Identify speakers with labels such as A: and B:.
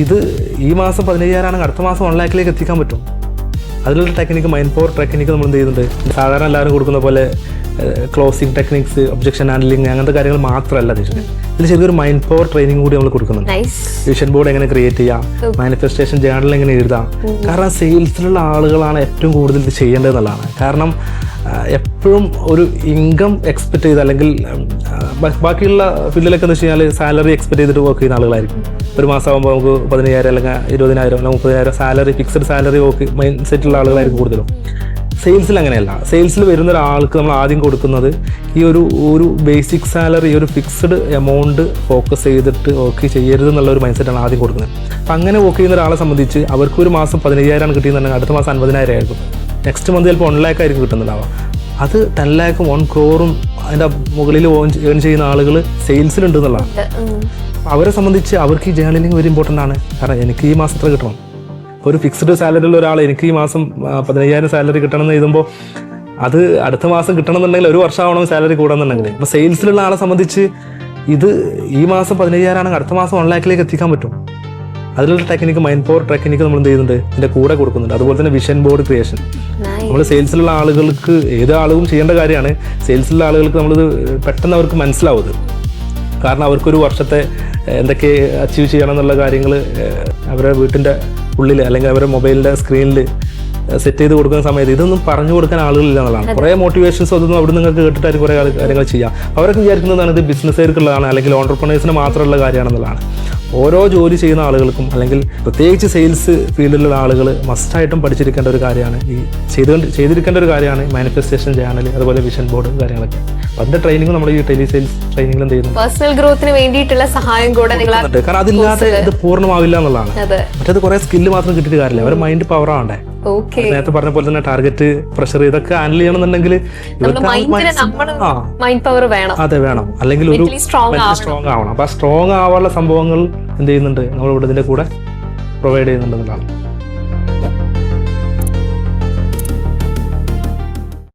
A: ഇത് ഈ മാസം 15,000 അടുത്ത മാസം 1 lakh എത്തിക്കാൻ പറ്റും. അതിലുള്ള ടെക്നിക്ക്, മൈൻഡ് പവർ ടെക്നിക്ക് നമ്മൾ എന്ത് ചെയ്യുന്നുണ്ട്. സാധാരണ എല്ലാവരും കൊടുക്കുന്ന പോലെ ക്ലോസിംഗ് ടെക്നിക്സ്, ഒബ്ജക്ഷൻ ഹാൻഡ്ലിങ് അങ്ങനത്തെ കാര്യങ്ങൾ മാത്രമല്ല ഇതിന്. ഇതിൽ ശരിക്കും ഒരു മൈൻഡ് പവർ ട്രെയിനിങ് കൂടി നമ്മൾ കൊടുക്കുന്നുണ്ട്. വിഷൻ ബോർഡ് എങ്ങനെ ക്രിയേറ്റ് ചെയ്യാം, മാനിഫെസ്റ്റേഷൻ ജേർണൽ എങ്ങനെ എഴുതാം. കാരണം സെയിൽസിലുള്ള ആളുകളാണ് ഏറ്റവും കൂടുതൽ ഇത് ചെയ്യേണ്ടതെന്നുള്ളതാണ്. കാരണം എപ്പോഴും ഒരു ഇൻകം എക്സ്പെക്ട് ചെയ്ത്, അല്ലെങ്കിൽ ബാക്കിയുള്ള ഫീൽഡിലൊക്കെ എന്ന് വെച്ച് കഴിഞ്ഞാൽ സാലറി എക്സ്പെക്ട് ചെയ്തിട്ട് വർക്ക് ചെയ്യുന്ന ആളുകളായിരിക്കും. ഒരു മാസം ആകുമ്പോൾ നമുക്ക് 10,000 അല്ലെങ്കിൽ 20,000 അല്ലെങ്കിൽ 30,000 salary, fixed salary work mind സെറ്റുള്ള ആളുകളായിരിക്കും കൂടുതലും. സെയിൽസിൽ അങ്ങനെയല്ല. സെയിൽസിൽ വരുന്ന ഒരാൾക്ക് നമ്മൾ ആദ്യം കൊടുക്കുന്നത് ഈ ഒരു ബേസിക് സാലറി, ഒരു ഫിക്സ്ഡ് എമൗണ്ട് ഫോക്കസ് ചെയ്തിട്ട് വർക്ക് ചെയ്യരുത് എന്നുള്ള ഒരു മൈൻഡ് സെറ്റാണ് ആദ്യം കൊടുക്കുന്നത്. അപ്പം അങ്ങനെ വർക്ക് ചെയ്യുന്ന ഒരാളെ സംബന്ധിച്ച് അവർക്ക് ഒരു മാസം 15,000 കിട്ടിയെന്നുണ്ടെങ്കിൽ അടുത്ത മാസം 50,000 ആയിരിക്കും. നെക്സ്റ്റ് മന്ത് ചിലപ്പോൾ 1 lakh ആയിരിക്കും കിട്ടുന്നുണ്ടാവുക. അത് 10 lakh 1 crore അതിൻ്റെ മുകളിൽ ഏൺ ചെയ്യുന്ന ആളുകൾ സെയിൽസിലുണ്ട് എന്നുള്ളതാണ്. അവരെ സംബന്ധിച്ച് അവർക്ക് ഈ ജേർണലിംഗ് വെരി ഇമ്പോർട്ടൻ്റ് ആണ്. കാരണം എനിക്ക് ഈ മാസം എത്ര കിട്ടണം. ഒരു ഫിക്സ്ഡ് സാലറി ഉള്ള ഒരാൾ എനിക്ക് ഈ മാസം 15,000 സാലറി കിട്ടണം എന്ന് എഴുതുമ്പോൾ അത് അടുത്ത മാസം കിട്ടണം എന്നുണ്ടെങ്കിൽ ഒരു വർഷമാവണം സാലറി കൂടാന്നുണ്ടെങ്കിൽ. അപ്പോൾ സെയിൽസിലുള്ള ആളെ സംബന്ധിച്ച് ഇത് ഈ മാസം 15,000 അടുത്ത മാസം 1 lakh എത്തിക്കാൻ പറ്റും. അതിലുള്ള ടെക്നിക്ക്, മൈൻഡ് പവർ ടെക്നിക്ക് നമ്മൾ എന്ത് ചെയ്യുന്നുണ്ട്, ഇതിൻ്റെ കൂടെ കൊടുക്കുന്നുണ്ട്. അതുപോലെ തന്നെ വിഷൻ ബോർഡ് ക്രിയേഷൻ നമ്മൾ സെയിൽസിലുള്ള ആളുകൾക്ക്, ഏത് ആളുകളും ചെയ്യേണ്ട കാര്യമാണ്. സെയിൽസിലുള്ള ആളുകൾക്ക് നമ്മളിത് പെട്ടെന്ന് അവർക്ക് മനസ്സിലാവുന്നത്. കാരണം അവർക്കൊരു വർഷത്തെ എന്തൊക്കെ അച്ചീവ് ചെയ്യണം എന്നുള്ള കാര്യങ്ങൾ അവരുടെ വീട്ടിൻ്റെ ഉള്ളിൽ അല്ലെങ്കിൽ അവരുടെ മൊബൈലിൻ്റെ സ്ക്രീനിൽ സെറ്റ് ചെയ്ത് കൊടുക്കുന്ന സമയത്ത് ഇതൊന്നും പറഞ്ഞു കൊടുക്കാൻ ആളുകളില്ല എന്നുള്ളതാണ്. കുറേ മോട്ടിവേഷൻസ് അതൊന്നും അവിടെ നിങ്ങൾക്ക് കേട്ടിട്ടായിരിക്കും കുറേ കാര്യങ്ങൾ ചെയ്യാം. അവരൊക്കെ വിചാരിക്കുന്നതാണ് ഇത് ബിസിനസ്സുകാർക്കുള്ളതാണ് അല്ലെങ്കിൽ ഓൺടർപ്രണേഴ്സിന് മാത്രമുള്ള കാര്യമാണെന്നുള്ളതാണ്. ഓരോ ജോലി ചെയ്യുന്ന ആളുകൾക്കും അല്ലെങ്കിൽ പ്രത്യേകിച്ച് സെയിൽസ് ഫീൽഡിലുള്ള ആളുകൾ മസ്റ്റായിട്ടും പഠിച്ചിരിക്കേണ്ട ഒരു കാര്യമാണ്, ഈ ചെയ്തിരിക്കേണ്ട ഒരു കാര്യമാണ് മാനിഫെസ്റ്റേഷൻ ജേർണൽ, അതുപോലെ വിഷൻ ബോർഡ് കാര്യങ്ങളൊക്കെ. അപ്പം അതിൻ്റെ ട്രെയിനിങ് നമ്മൾ ഈ ടെലി സെയിൽസ് ട്രെയിനിങ്ങിൽ എന്ത് ചെയ്യുന്നു,
B: പേഴ്സണൽ ഗ്രോത്തിന് വേണ്ടിയിട്ടുള്ള സഹായം കൂടെ.
A: കാരണം അതില്ലാതെ ഇത് പൂർണ്ണമാവില്ല എന്നുള്ളതാണ്. മറ്റേത് കുറേ സ്കില്ല് മാത്രം കിട്ടിയിട്ട് കാര്യമില്ല, അവരുടെ മൈൻഡ് പവർ ആവണ്ടേ. നേരത്തെ പറഞ്ഞ പോലെ തന്നെ ടാർഗറ്റ്, പ്രഷർ, ഇതൊക്കെ ഹാൻഡിൽ ചെയ്യണമെന്നുണ്ടെങ്കിൽ അതെ വേണം. അല്ലെങ്കിൽ ഒരു സ്ട്രോങ് ആവണം. അപ്പൊ ആ സ്ട്രോങ് ആവാനുള്ള സംഭവങ്ങൾ എന്ത് ചെയ്യുന്നുണ്ട് നമ്മൾ ഇവിടെ ഇതിന്റെ കൂടെ പ്രൊവൈഡ് ചെയ്യുന്നുണ്ടെന്നുള്ളതാണ്.